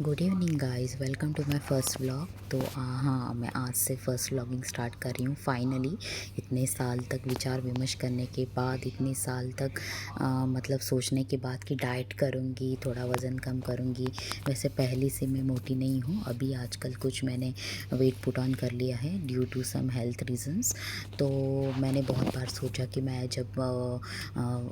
Good evening guys, welcome to my first vlog. तो हाँ, मैं आज से फर्स्ट व्लॉगिंग स्टार्ट कर रही हूँ फाइनली। इतने साल तक विचार विमर्श करने के बाद, इतने साल तक मतलब सोचने के बाद कि डाइट करूँगी, थोड़ा वज़न कम करूँगी। वैसे पहले से मैं मोटी नहीं हूँ, अभी आजकल कुछ मैंने वेट पुट ऑन कर लिया है due to some health reasons. तो मैंने बहुत बार सोचा कि मैं जब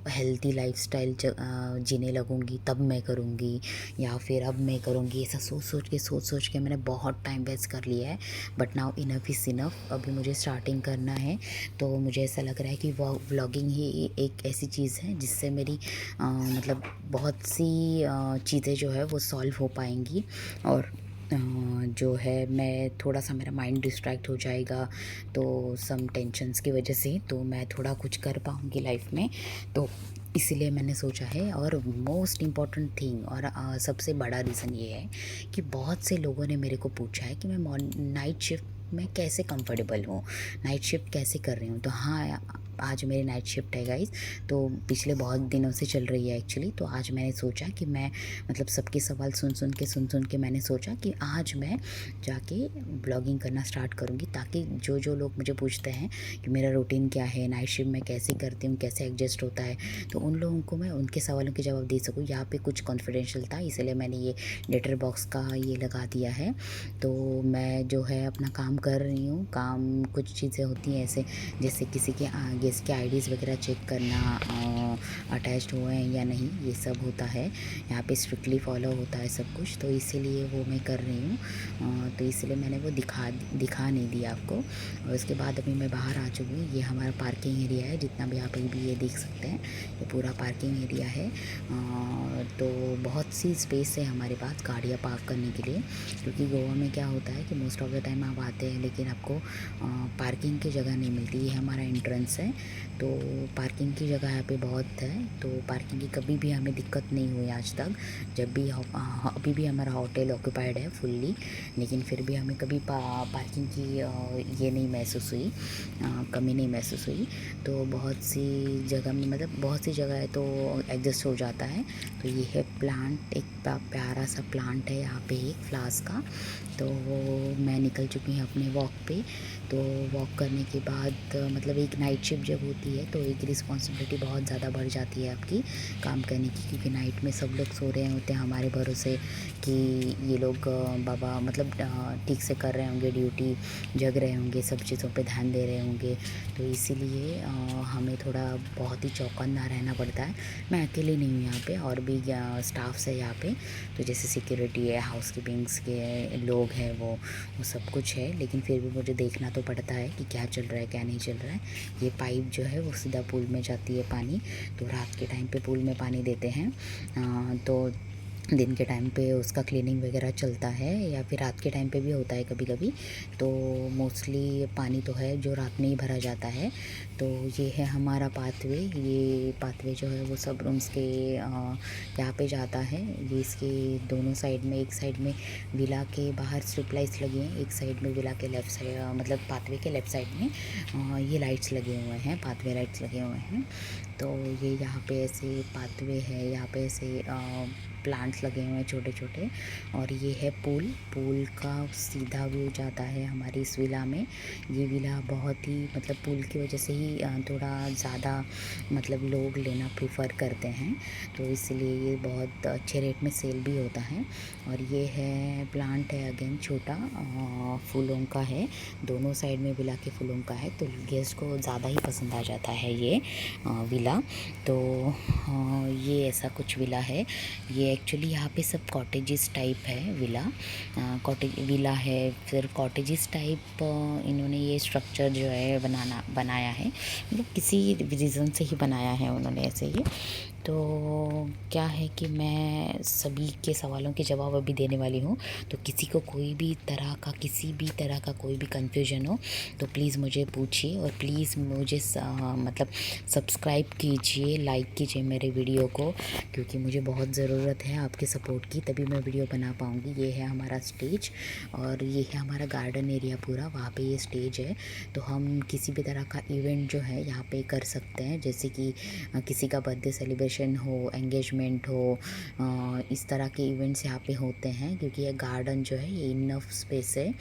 हेल्दी लाइफस्टाइल जीने लगूँगी तब मैं करूँगी, या फिर अब मैं करूँगी। ऐसा सोच के मैंने बहुत टाइम वेस्ट कर लिया है। But now enough is enough, अभी मुझे स्टार्टिंग करना है। तो मुझे ऐसा लग रहा है कि व्लॉगिंग ही एक ऐसी चीज़ है जिससे मेरी मतलब बहुत सी चीज़ें जो है वो सॉल्व हो पाएंगी। और जो है मैं थोड़ा सा, मेरा माइंड डिस्ट्रैक्ट हो जाएगा तो सम टेंशन्स की वजह से, तो मैं थोड़ा कुछ कर पाऊँगी लाइफ में। तो इसीलिए मैंने सोचा है। और मोस्ट इम्पॉर्टेंट थिंग और सबसे बड़ा रीज़न ये है कि बहुत से लोगों ने मेरे को पूछा है कि मैं नाइट शिफ्ट में कैसे कंफर्टेबल हूँ, नाइट शिफ्ट कैसे कर रही हूँ। तो हाँ, आज मेरी नाइट शिफ्ट है गाइस। तो पिछले बहुत दिनों से चल रही है एक्चुअली। तो आज मैंने सोचा कि मैं मतलब सबके सवाल सुन के मैंने सोचा कि आज मैं जाके ब्लॉगिंग करना स्टार्ट करूँगी, ताकि जो जो लोग मुझे पूछते हैं कि मेरा रूटीन क्या है, नाइट शिफ्ट में कैसे करती हूँ, कैसे एडजस्ट होता है, तो उन लोगों को मैं उनके सवालों के जवाब दे सकूँ। यहाँ पे कुछ कॉन्फिडेंशियल था, इसलिए मैंने ये लेटर बॉक्स का ये लगा दिया है। तो मैं जो है अपना काम कर रही हूँ। काम कुछ चीज़ें होती हैं ऐसे, जैसे किसी के गेस्ट के आईडीज़ वगैरह चेक करना, अटैच्ड हुए हैं या नहीं, ये सब होता है यहाँ पे, स्ट्रिक्टली फॉलो होता है सब कुछ। तो इसीलिए वो मैं कर रही हूँ। तो इसलिए मैंने वो दिखा नहीं दिया आपको। और उसके बाद अभी मैं बाहर आ चुकी हूँ। ये हमारा पार्किंग एरिया है, जितना भी आप अभी ये देख सकते हैं, ये पूरा पार्किंग एरिया है। तो बहुत सी स्पेस है हमारे पास गाड़ियाँ पार्क करने के लिए, क्योंकि गोवा में क्या होता है कि मोस्ट ऑफ द टाइम आप आते हैं लेकिन आपको पार्किंग की जगह नहीं मिलती। ये हमारा एंट्रेंस है, तो पार्किंग की जगह यहाँ पे बहुत है। तो पार्किंग की कभी भी हमें दिक्कत नहीं हुई आज तक। जब भी अभी भी हमारा होटल ऑक्यूपाइड है फुल्ली, लेकिन फिर भी हमें कभी पार्किंग की ये नहीं महसूस हुई, कमी नहीं महसूस हुई। तो बहुत सी जगह में, मतलब बहुत सी जगह है तो एडजस्ट हो जाता है। तो ये है प्लांट, एक प्यारा सा प्लांट है यहाँ पे, एक फ्लावर्स का। तो मैं निकल चुकी हूँ अपने वॉक पे। तो वॉक करने के बाद मतलब एक नाइट शिफ्ट जब होती है तो एक रिस्पॉन्सिबिलिटी बहुत ज़्यादा बढ़ जाती है आपकी काम करने की, क्योंकि नाइट में सब लोग सो रहे होते हैं हमारे भरोसे कि ये लोग बाबा मतलब ठीक से कर रहे होंगे ड्यूटी, जग रहे होंगे, सब चीज़ों पे ध्यान दे रहे होंगे। तो इसीलिए हमें थोड़ा बहुत ही चौकन्ना रहना पड़ता है। मैं अकेली नहीं हूँ यहाँ पे, और भी स्टाफ्स है यहाँ पे। तो जैसे सिक्योरिटी है, हाउस कीपिंग्स के लोग हैं, वो सब कुछ है। लेकिन फिर भी मुझे देखना तो पड़ता है कि क्या चल रहा है क्या नहीं चल रहा है। ये पाइप जो है वो सीधा पूल में जाती है पानी, तो रात के टाइम पे पूल में पानी देते हैं। तो दिन के टाइम पे उसका क्लीनिंग वगैरह चलता है, या फिर रात के टाइम पे भी होता है कभी कभी। तो मोस्टली पानी तो है जो रात में ही भरा जाता है। तो ये है हमारा पाथवे। ये पाथवे जो है वो सब रूम्स के यहाँ पे जाता है। ये इसके दोनों साइड में, एक साइड में विला के बाहर स्ट्रिप लाइट्स लगी हैं, एक साइड में विला के लेफ़्ट साइड, मतलब पाथवे के लेफ़्ट साइड में ये लाइट्स लगे हुए हैं, पाथवे लाइट्स लगे हुए हैं। तो ये यहाँ पे ऐसे पाथवे है, यहाँ पे ऐसे प्लांट्स लगे हुए हैं छोटे छोटे। और ये है पूल का सीधा व्यू जाता है हमारी इस विला में। ये विला बहुत ही, मतलब पूल की वजह से ही थोड़ा ज़्यादा मतलब लोग लेना प्रेफर करते हैं, तो इसलिए ये बहुत अच्छे रेट में सेल भी होता है। और ये है प्लांट है अगेन छोटा, फूलों का है, दोनों साइड में विला के फूलों का है। तो गेस्ट को ज़्यादा ही पसंद आ जाता है ये विला। तो ये ऐसा कुछ विला है। ये एक्चुअली यहाँ पे सब कॉटेजेस टाइप है विला, कॉटेज विला है, फिर कॉटेजेस टाइप इन्होंने ये स्ट्रक्चर जो है बनाया है, मतलब किसी रीज़न से ही बनाया है उन्होंने ऐसे ही। तो क्या है कि मैं सभी के सवालों के जवाब अभी देने वाली हूँ। तो किसी को कोई भी तरह का, किसी भी तरह का कोई भी कन्फ्यूजन हो तो प्लीज़ मुझे पूछिए, और प्लीज़ मुझे मतलब सब्सक्राइब कीजिए, लाइक कीजिए मेरे वीडियो को, क्योंकि मुझे बहुत ज़रूरत है आपके सपोर्ट की, तभी मैं वीडियो बना पाऊँगी। ये है हमारा स्टेज, और ये है हमारा गार्डन एरिया पूरा, वहाँ पे ये स्टेज है। तो हम किसी भी तरह का इवेंट जो है यहाँ पे कर सकते हैं, जैसे कि किसी का बर्थडे सेलिब्रेशन फंक्शन हो, एंगेजमेंट हो, इस तरह के इवेंट्स यहाँ पे होते हैं, क्योंकि ये गार्डन जो है ये इनफ स्पेस है,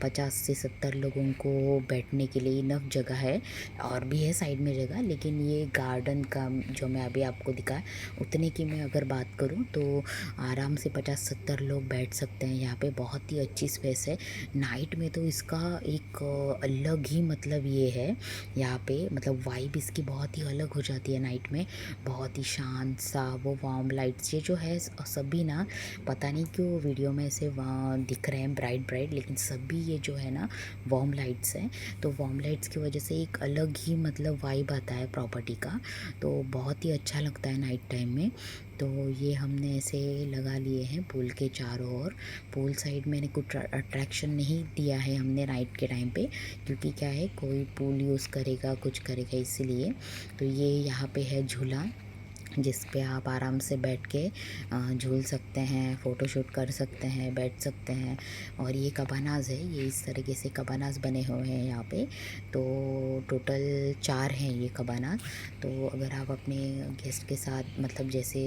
50 से 70 लोगों को बैठने के लिए इनफ जगह है। और भी है साइड में जगह, लेकिन ये गार्डन का जो मैं अभी आपको दिखाया उतने की मैं अगर बात करूँ तो आराम से 50-70 लोग बैठ सकते हैं यहाँ पे। बहुत ही अच्छी स्पेस है। नाइट में तो इसका एक अलग ही मतलब ये है यहाँ पे, मतलब वाइब इसकी बहुत ही अलग हो जाती है नाइट में। बहुत ही शांत सा वो वार्म लाइट्स ये जो है सभी ना, पता नहीं क्यों वीडियो में ऐसे दिख रहे हैं ब्राइट ब्राइट, लेकिन सभी ये जो है ना वार्म लाइट्स हैं। तो वार्म लाइट्स की वजह से एक अलग ही मतलब वाइब आता है प्रॉपर्टी का, तो बहुत ही अच्छा लगता है नाइट टाइम में। तो ये हमने ऐसे लगा लिए हैं पूल के चारों ओर। पूल साइड मैंने कुछ अट्रैक्शन नहीं दिया है हमने नाइट के टाइम पे, क्योंकि क्या है कोई पूल यूज़ करेगा कुछ करेगा इसीलिए। तो ये यहाँ पे है झूला, जिस पे आप आराम से बैठ के झूल सकते हैं, फ़ोटोशूट कर सकते हैं, बैठ सकते हैं। और ये कबानाज़ है, ये इस तरीके से कबानाज़ बने हुए हैं यहाँ पे। तो टोटल 4 हैं ये कबानाज़। तो अगर आप अपने गेस्ट के साथ मतलब जैसे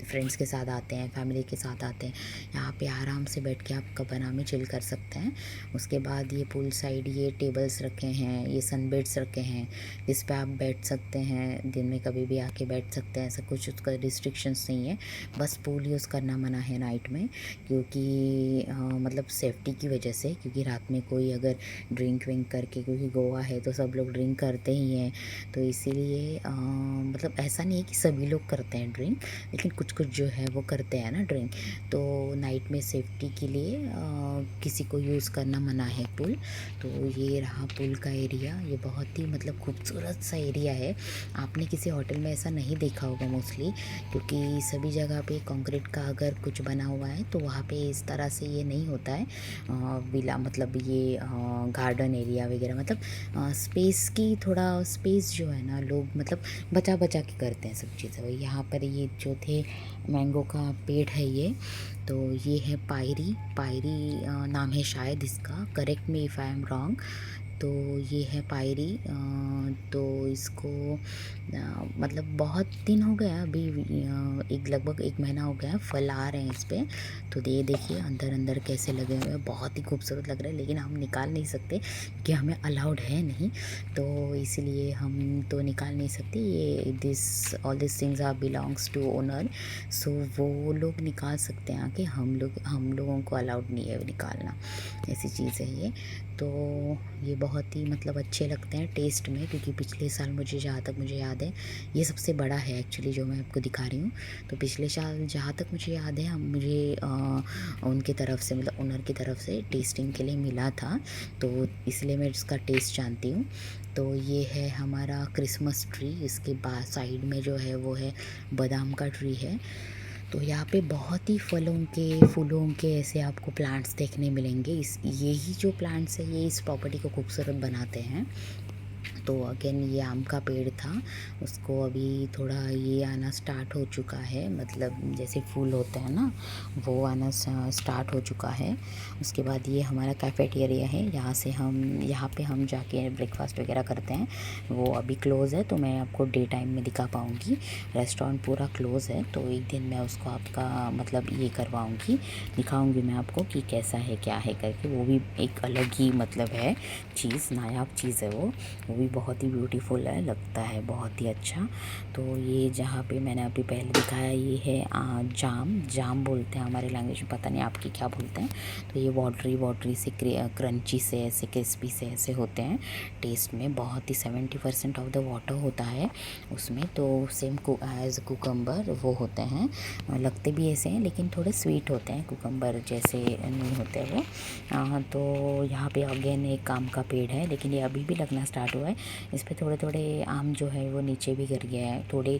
फ्रेंड्स के साथ आते हैं, फैमिली के साथ आते हैं, यहाँ पे आराम से बैठ के आप कबाना में चिल कर सकते हैं। उसके बाद ये पूल साइड ये टेबल्स रखे हैं, ये सनबेड्स रखे हैं, जिस पे आप बैठ सकते हैं, दिन में कभी भी आके बैठ सकते हैं। ऐसा कुछ उसका रिस्ट्रिक्शंस नहीं है, बस पूल यूज़ करना मना है नाइट में, क्योंकि मतलब सेफ्टी की वजह से, क्योंकि रात में कोई अगर ड्रिंक विंक करके, क्योंकि गोवा है तो सब लोग ड्रिंक करते ही हैं, तो इसीलिए मतलब ऐसा नहीं है कि सभी लोग करते हैं ड्रिंक, लेकिन कुछ कुछ जो है वो करते हैं ना ड्रिंक। तो नाइट में सेफ्टी के लिए किसी को यूज़ करना मना है पूल। तो ये रहा पूल का एरिया, ये बहुत ही मतलब खूबसूरत सा एरिया है। आपने किसी होटल में ऐसा नहीं देखा होगा मोस्टली, क्योंकि सभी जगह पे कंक्रीट का अगर कुछ बना हुआ है तो वहाँ पे इस तरह से ये नहीं होता है। विला मतलब ये गार्डन एरिया वगैरह, मतलब स्पेस की थोड़ा स्पेस जो है ना लोग मतलब बचा बचा के करते हैं सब चीज़ें। यहाँ पर ये जो थे मैंगो का पेड़ है ये, तो ये है पायरी, पायरी नाम है शायद इसका, correct me if I am wrong. तो ये है पायरी। तो इसको मतलब बहुत दिन हो गया अभी, एक लगभग 1 महीना हो गया, फल आ रहे हैं इस पे। तो ये देखिए अंदर अंदर कैसे लगे हुए हैं, बहुत ही खूबसूरत लग रहा है, लेकिन हम निकाल नहीं सकते कि हमें अलाउड है नहीं, तो इसलिए हम तो निकाल नहीं सकते। ये this all this things are belongs to owner, so वो लोग निकाल सकते हैं आके, हम लोगों को अलाउड नहीं है निकालना, ऐसी चीज़ है ये। तो ये बहुत ही मतलब अच्छे लगते हैं टेस्ट में, क्योंकि पिछले साल मुझे जहाँ तक मुझे याद है ये सबसे बड़ा है एक्चुअली जो मैं आपको दिखा रही हूँ। तो पिछले साल जहाँ तक मुझे याद है, हम मुझे उनकी तरफ से मतलब ओनर की तरफ से टेस्टिंग के लिए मिला था, तो इसलिए मैं इसका टेस्ट जानती हूँ। तो ये है हमारा क्रिसमस ट्री, इसके बाद साइड में जो है वो है बादाम का ट्री है। तो यहाँ पे बहुत ही फलों के फूलों के ऐसे आपको प्लांट्स देखने मिलेंगे। इस यही जो प्लांट्स है ये इस प्रॉपर्टी को खूबसूरत बनाते हैं। तो अगेन ये आम का पेड़ था, उसको अभी थोड़ा ये आना स्टार्ट हो चुका है, मतलब जैसे फूल होते हैं ना वो आना स्टार्ट हो चुका है। उसके बाद ये हमारा कैफेटेरिया है, यहाँ पे हम जाके ब्रेकफास्ट वगैरह करते हैं। वो अभी क्लोज़ है, तो मैं आपको डे टाइम में दिखा पाऊँगी। रेस्टोरेंट पूरा क्लोज़ है, तो एक दिन मैं उसको आपका मतलब ये करवाऊँगी, दिखाऊँगी मैं आपको कि कैसा है क्या है करके। वो भी एक अलग ही मतलब है चीज़, नायाब चीज़ है वो भी बहुत ही ब्यूटीफुल है, लगता है बहुत ही अच्छा। तो ये जहाँ पे मैंने अभी पहले दिखाया ये है जाम बोलते हैं हमारे लैंग्वेज में, पता नहीं आपकी क्या बोलते हैं। तो ये वाटरी से क्रंची से ऐसे क्रिस्पी से ऐसे होते हैं टेस्ट में, बहुत ही 70% ऑफ द वाटर होता है उसमें। तो सेम एज कुकम्बर वो होते हैं, लगते भी ऐसे हैं लेकिन थोड़े स्वीट होते हैं, कुकम्बर जैसे नहीं होते वो। तो यहाँ पे अगेन एक आम का पेड़ है, लेकिन ये अभी भी लगना स्टार्ट हुआ है। इस पे थोड़े थोड़े आम जो है वो नीचे भी गिर गया है, थोड़े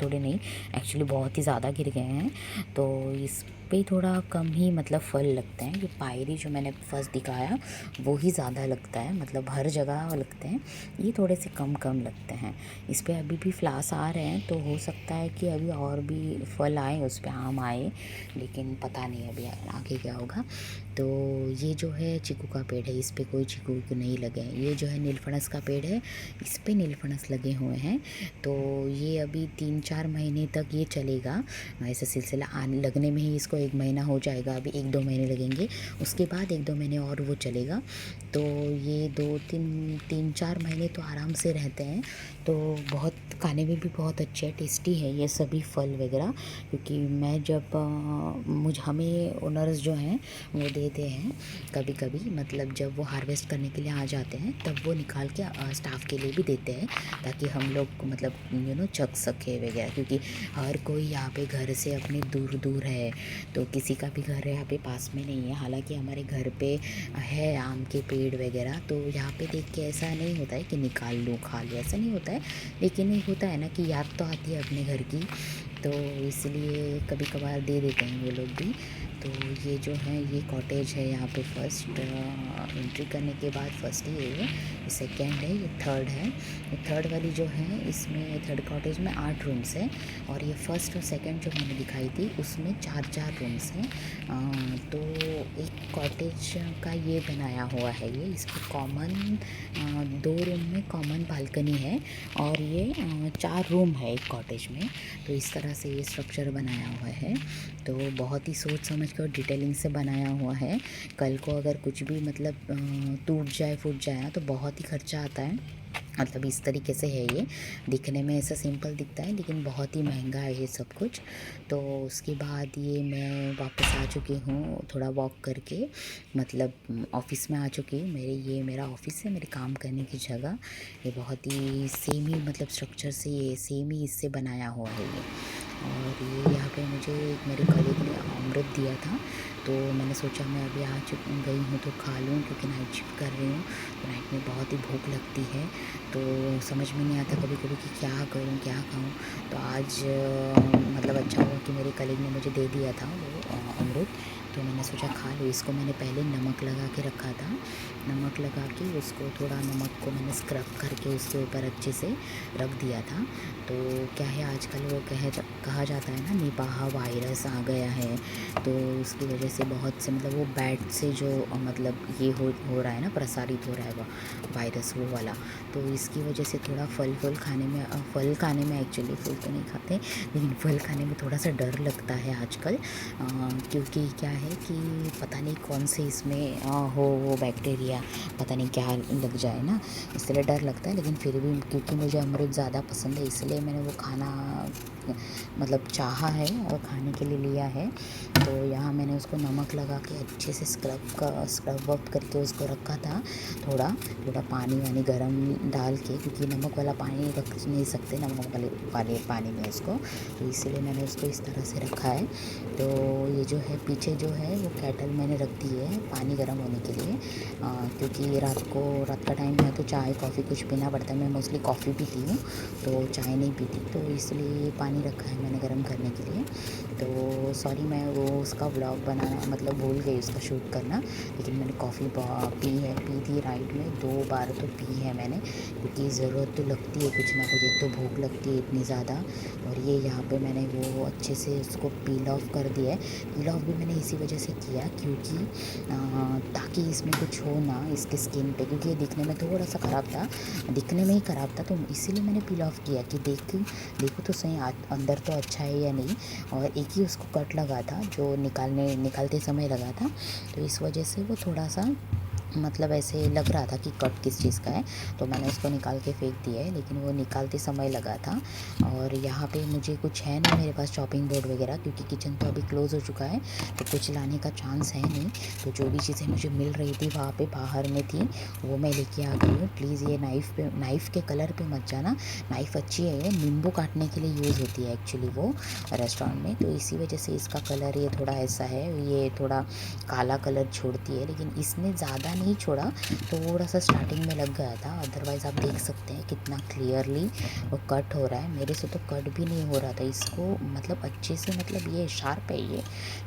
थोड़े नहीं एक्चुअली बहुत ही ज़्यादा गिर गए हैं। तो इस पे थोड़ा कम ही मतलब फल लगते हैं। ये पायरी जो मैंने फर्स्ट दिखाया वो ही ज़्यादा लगता है, मतलब हर जगह लगते हैं, ये थोड़े से कम कम लगते हैं। इस पे अभी भी फ्लावर्स आ रहे हैं, तो हो सकता है कि अभी और भी फल आए, उस पे आम आए, लेकिन पता नहीं अभी आगे क्या होगा। तो ये जो है चीकू का पेड़ है, इस पे कोई चीकू नहीं लगे हैं। ये जो है नीलफणस का पेड़ है, इस पे नीलफणस लगे हुए हैं। तो ये अभी 3-4 महीने तक ये चलेगा, ऐसा सिलसिला आने लगने में ही इसको 1 महीना हो जाएगा, अभी 1-2 महीने लगेंगे, उसके बाद 1-2 महीने और वो चलेगा। तो ये 2-3-4 महीने तो आराम से रहते हैं। तो बहुत खाने में भी बहुत अच्छे टेस्टी है ये सभी फल वगैरह, क्योंकि मैं जब हमें ओनर्स जो हैं वो देते हैं कभी कभी, मतलब जब वो हार्वेस्ट करने के लिए आ जाते हैं तब वो निकाल के स्टाफ के लिए भी देते हैं, ताकि हम लोग मतलब चख सके वगैरह, क्योंकि हर कोई यहाँ पे घर से अपने दूर दूर है, तो किसी का भी घर यहाँ पे पास में नहीं है। हालांकि हमारे घर पे है आम के पेड़ वगैरह, तो यहाँ पे देख के ऐसा नहीं होता है कि निकाल लूँ खा लूँ, ऐसा नहीं होता है, लेकिन एक होता है ना कि याद तो आती है अपने घर की, तो इसलिए कभी कभार दे देते हैं वो लोग भी। तो ये जो है ये कॉटेज है यहाँ पे, फर्स्ट एंट्री करने के बाद फर्स्ट ही है ये सेकेंड है, ये थर्ड है। ये थर्ड वाली जो है इसमें थर्ड कॉटेज में 8 रूम्स हैं, और ये फर्स्ट और सेकेंड जो मैंने दिखाई थी उसमें 4-4 रूम्स हैं। तो एक कॉटेज का ये बनाया हुआ है, ये इसमें कॉमन 2 रूम में कॉमन बालकनी है, और ये 4 रूम है एक कॉटेज में। तो इस तरह से ये स्ट्रक्चर बनाया हुआ है, तो बहुत ही सोच समझ कर डिटेलिंग से बनाया हुआ है। कल को अगर कुछ भी मतलब टूट जाए फूट जाए तो बहुत ही खर्चा आता है, मतलब इस तरीके से है ये। दिखने में ऐसा सिंपल दिखता है लेकिन बहुत ही महंगा है ये सब कुछ। तो उसके बाद ये मैं वापस आ चुकी हूँ थोड़ा वॉक करके, मतलब ऑफ़िस में आ चुकी हूँ। ये मेरा ऑफ़िस है, मेरे काम करने की जगह। ये बहुत ही सेम ही मतलब स्ट्रक्चर से ये सेम ही इससे बनाया हुआ है ये। और ये यहाँ पे मुझे मेरे कलीग ने अमृत दिया था, तो मैंने सोचा मैं अभी गई हूँ तो खा लूँ, क्योंकि नाइट शिफ्ट कर रही हूँ, तो नाइट में बहुत ही भूख लगती है, तो समझ में नहीं आता कभी कभी कि क्या करूँ क्या खाऊँ। तो आज मतलब अच्छा हुआ कि मेरे कलीग ने मुझे दे दिया था वो अमृत, तो मैंने सोचा खा लूँ इसको। मैंने पहले नमक लगा के रखा था, नमक लगा के उसको थोड़ा नमक को मैंने स्क्रब करके उसके ऊपर अच्छे से रख दिया था। तो क्या है आजकल वो कहा जाता है ना निपाह वायरस आ गया है, तो उसकी वजह से बहुत से मतलब वो बैट से जो मतलब ये हो रहा है ना, प्रसारित हो रहा है वो वायरस वो वाला। तो इसकी वजह से थोड़ा फल खाने में एक्चुअली फल तो नहीं खाते, लेकिन फल खाने में थोड़ा सा डर लगता है आजकल, क्योंकि क्या है कि पता नहीं कौन से इसमें हो वो बैक्टीरिया, पता नहीं क्या लग जाए ना, इसलिए डर लगता है। लेकिन फिर भी क्योंकि मुझे अमृत ज़्यादा पसंद है, इसलिए मैंने वो खाना मतलब चाहा है और खाने के लिए लिया है। तो यहाँ मैंने उसको नमक लगा के अच्छे से स्क्रब वर्क करके उसको रखा था, थोड़ा थोड़ा पानी वानी गर्म डाल के, क्योंकि नमक वाला पानी रख नहीं सकते नमक वाले पानी में उसको, तो इसीलिए मैंने उसको इस तरह से रखा है। तो ये जो है पीछे जो है वो केटल मैंने रख दी है पानी गर्म होने के लिए, क्योंकि रात का टाइम है तो चाय कॉफ़ी कुछ पीना पड़ता है। मैं मोस्टली कॉफ़ी पीती हूँ, तो चाय नहीं पीती, तो इसलिए पानी रखा है मैंने गर्म करने के लिए। तो सॉरी मैं वो उसका व्लॉग बनाना मतलब भूल गई उसका शूट करना, लेकिन मैंने कॉफ़ी पी थी राइड में 2 बार तो पी है मैंने, क्योंकि ज़रूरत तो लगती है कुछ ना कुछ, एक तो भूख लगती है इतनी ज़्यादा। और ये यहाँ पे मैंने वो अच्छे से उसको पील ऑफ कर दिया है। पील ऑफ भी मैंने इसी वजह से किया क्योंकि ताकि इसमें कुछ हो ना इसके स्किन पे, क्योंकि ये दिखने में थोड़ा सा ख़राब था, दिखने में ही ख़राब था, तो इसीलिए मैंने पील ऑफ किया कि देखो तो सही अंदर तो अच्छा है या नहीं। और एक ही उसको कट लगा था जो निकालते समय लगा था, तो इस वजह से वो थोड़ा सा मतलब ऐसे लग रहा था कि कट किस चीज़ का है, तो मैंने उसको निकाल के फेंक दिया है, लेकिन वो निकालते समय लगा था। और यहाँ पे मुझे कुछ है नहीं मेरे पास चॉपिंग बोर्ड वगैरह, क्योंकि किचन तो अभी क्लोज़ हो चुका है, तो कुछ लाने का चांस है नहीं। तो जो भी चीज़ें मुझे मिल रही थी वहाँ पे बाहर में थी वो मैं लेके आ गई हूँ। प्लीज़ ये नाइफ़ के कलर पे मत जाना, नाइफ़ अच्छी है, ये नींबू काटने के लिए यूज़ होती है एक्चुअली वो रेस्टोरेंट में, तो इसी वजह से इसका कलर ये थोड़ा ऐसा है, ये थोड़ा काला कलर छोड़ती है, लेकिन इसने ज़्यादा नहीं छोड़ा, थोड़ा सा स्टार्टिंग में लग गया था। अदरवाइज़ आप देख सकते हैं कितना क्लियरली वो कट हो रहा है, मेरे से तो कट भी नहीं हो रहा था इसको, मतलब अच्छे से, मतलब ये शार्प है ये,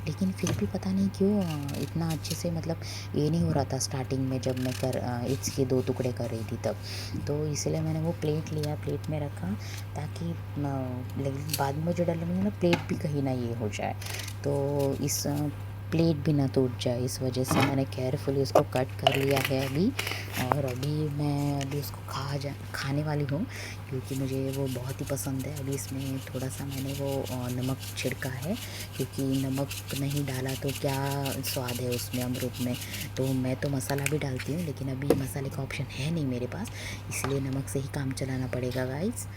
लेकिन फिर भी पता नहीं क्यों इतना अच्छे से मतलब ये नहीं हो रहा था स्टार्टिंग में जब मैं इसके 2 टुकड़े कर रही थी तब। तो इसलिए मैंने वो प्लेट लिया, प्लेट में रखा, ताकि लेकिन बाद में जो डालूँगी ना प्लेट भी कहीं ना ये हो जाए। तो इस प्लेट भी ना टूट जाए, इस वजह से मैंने केयरफुली उसको कट कर लिया है अभी। और अभी उसको खाने वाली हूँ, क्योंकि मुझे वो बहुत ही पसंद है। अभी इसमें थोड़ा सा मैंने वो नमक छिड़का है, क्योंकि नमक नहीं डाला तो क्या स्वाद है उसमें अमरूद में। तो मैं तो मसाला भी डालती हूँ, लेकिन अभी मसाले का ऑप्शन है नहीं मेरे पास, इसलिए नमक से ही काम चलाना पड़ेगा गाइस।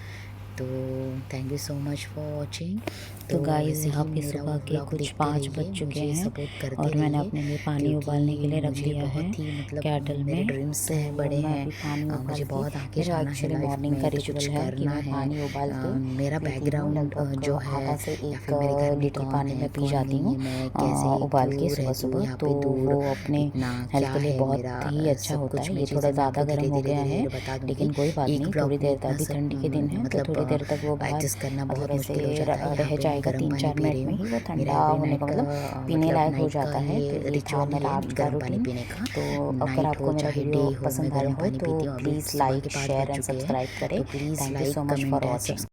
तो thank you so much for watching. तो गाइस ऐसे ही यहाँ पे मेरा सुबह के व्लॉग कुछ देखते 5 बज रहिए, चुके मुझे हैं सपोर्ट करते और मैंने रहिए, अपने लिए पानी क्योंकि उबालने के लिए रख मुझे लिया है बहुत ही मतलब केटल मेरे में। ड्रीम्स तो हैं, बड़े मैं हैं। अभी पानी मुझे उबाल के, बहुत आगे मेरा जाना है एक्चुअली लाइफ मॉर्निंग का में, तो कुछ रिचुअल है कि करना मैं है। पानी उबाल के मेरा पीती हूँ। बैकग्राउंड लगभग जो है आधा से या 1 फिर मेरे घर में लीटर कौन पानी है मैं पी कौन जाती नहीं हूँ है, मैं कैसे उबाल के क्यों सुबह रहती हूँ सुबह। यहाँ तो पे वो दूर, अपने इतना हेल्थ क्या के लिए है बहुत मेरा ही अच्छा सब होता कुछ है। मैं ये थोड़ा चीज़ें मैं ज़्यादा आपको धीरे गर्म हो धीरे गया धीरे है, धीरे बता दूंगी। लेकिन कोई बात एक नहीं, थोड़ी ब्लॉग में देर तक, इतना अभी सब ठंडी के दिन है तो मतलब थोड़ी देर तक वो बाहर एडजस्ट करना बहुत मतलब ऐसे मुश्किल हो जाता है। यहाँ रह पे मैं जाएगा। गर्म पानी 3-4 पी मिनट रही में हूँ। ही वो मेरा ठंडा होने का मतलब पीने मतलब लायक हो नाइट का जाता है। तो ये ये था रिचुअल ही मेरा है आज का गर्म पानी रूटीन। पीने का। तो अगर नाइट आपको हो मेरा चाहे डे वीडियो हो, मैं पसंद गर्म आया हो पानी तो पीती हूँ। अभी प्लीज़ सुबह लाइक, के 5 बज शेयर एंड चुके हैं, सब्सक्राइब करें। तो please thank you like so much for comment and watching.